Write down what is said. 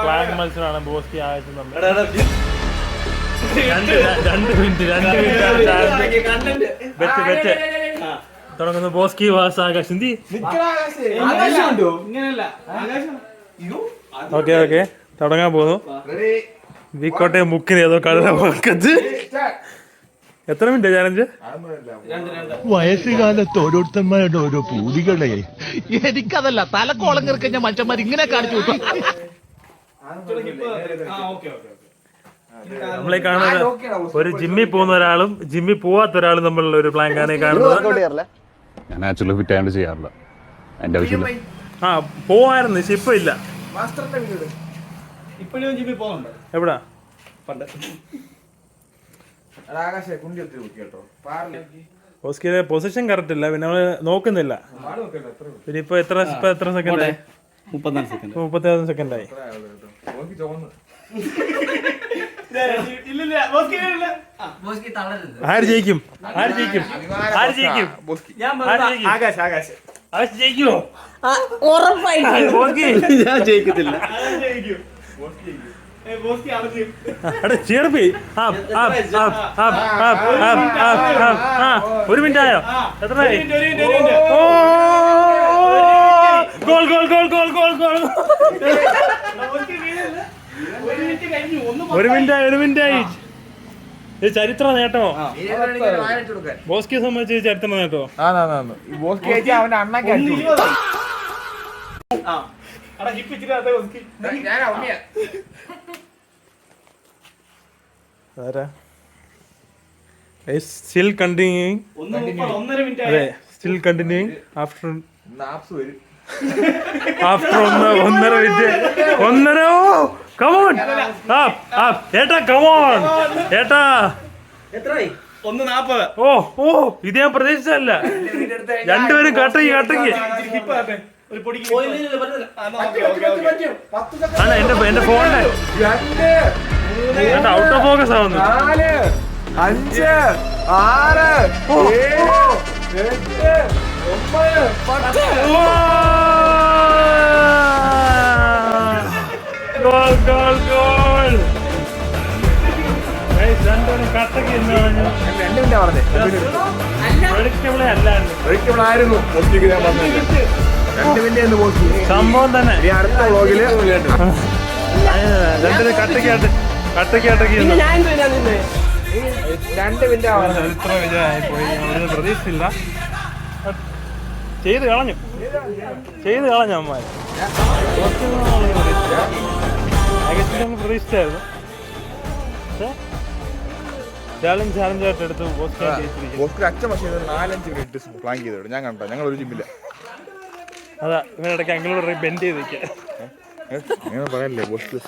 Flag മത്സരമാണ് ബോസ്കി ആവശ്യം രണ്ട് മിനിറ്റ് തുടങ്ങുന്നു. ബോസ്കി വാസ് ആകാശ് ഹിന്ദി. ഓക്കെ തുടങ്ങാൻ പോകുന്നു. വീക്കോട്ടെ മുക്കിന് ഏതോ കടല വക്കത്ത്. എത്ര മിനിറ്റ് ചാലഞ്ച്? വയസ്സുകാലത്ത് ഓരോരുത്തന്മാരുടെ ഓരോ പൂതികളെ. എനിക്കതല്ല, തലക്കോളം കിറക്കഞ്ഞ മനുഷ്യന്മാർ ഇങ്ങനെ കാണിച്ചു വിട്ടു. നമ്മളീ കാണുന്നത് ഒരു ജിമ്മിൽ പോകുന്ന ഒരാളും ജിമ്മിൽ പോവാത്ത ഒരാളും തമ്മിലുള്ള ഒരു പ്ലാൻ ആണ് കാണുന്നത്. ഞാൻ ആക്ച്വലി ഫിറ്റ് ആയിട്ട് ചെയ്യാറില്ല, എന്റെ ആവശ്യമില്ല. പോവായിരുന്നു, പക്ഷെ ഇപ്പൊ ഇല്ല. എവിടാ? ബോസ്കിയുടെ പൊസിഷൻ കറക്റ്റ് ഇല്ല, പിന്നെ നമ്മള് നോക്കുന്നില്ല. പിന്നെ ഇപ്പൊ എത്ര സെക്കൻഡ്? 34 സെക്കൻഡായി. ആര് ജയിക്കും? ജയിക്കുമോ? ഞാൻ ജയിക്കത്തില്ല. ഒരു മിനിറ്റ് ആയോ? എത്രയായി? Goal goal goal goal goal goal. ഒരു മിനിറ്റായി. ഇത് ചരിത്ര നേട്ടമോ? ബോസ്കിയെ സംബന്ധിച്ച് ചരിത്ര നേട്ടമോ? അവന്റെ അണ്ണാക്കി still continuing after 1.5 minute. Come on, up ഏട്ടാ, come on ഏട്ടാ. ഇത് ഞാൻ പ്രതീക്ഷിച്ചല്ല. രണ്ടുപേരും കട്ടക്ക് എന്റെ ഫോണിന്റെ ഔട്ട് ഓഫ് ഫോക്കസ് ആവുന്നു. 5 6 7 8 ഗോൾ. രണ്ടുപേരും കട്ടക്ക് ആയിരുന്നു. സംഭവം തന്നെ. അടുത്ത വ്ളോഗില് രണ്ടുപേരും കട്ടക്ക് 2 മിനിറ്റ് ചരിത്ര വിജയമായി പോയി. അവരൊന്നും പ്രതീക്ഷിച്ചില്ല. ചെയ്ത് കളഞ്ഞു അമ്മ. പ്രതീക്ഷിച്ചായിരുന്നു. ചാലഞ്ചായിട്ട് എടുത്ത് അച്ഛൻ പക്ഷേ 4-5 മിനിറ്റ് പ്ലാൻ ചെയ്തോളൂ. ഞാൻ കണ്ടോ, ഞങ്ങൾ ഒരു ജിമ്മില്ല. അതാ ഇവനിടയ്ക്ക് അങ്ങളോട് ബെൻഡ് ചെയ്ത് നിൽക്കുക. പറയല്ലേ ബോസ്.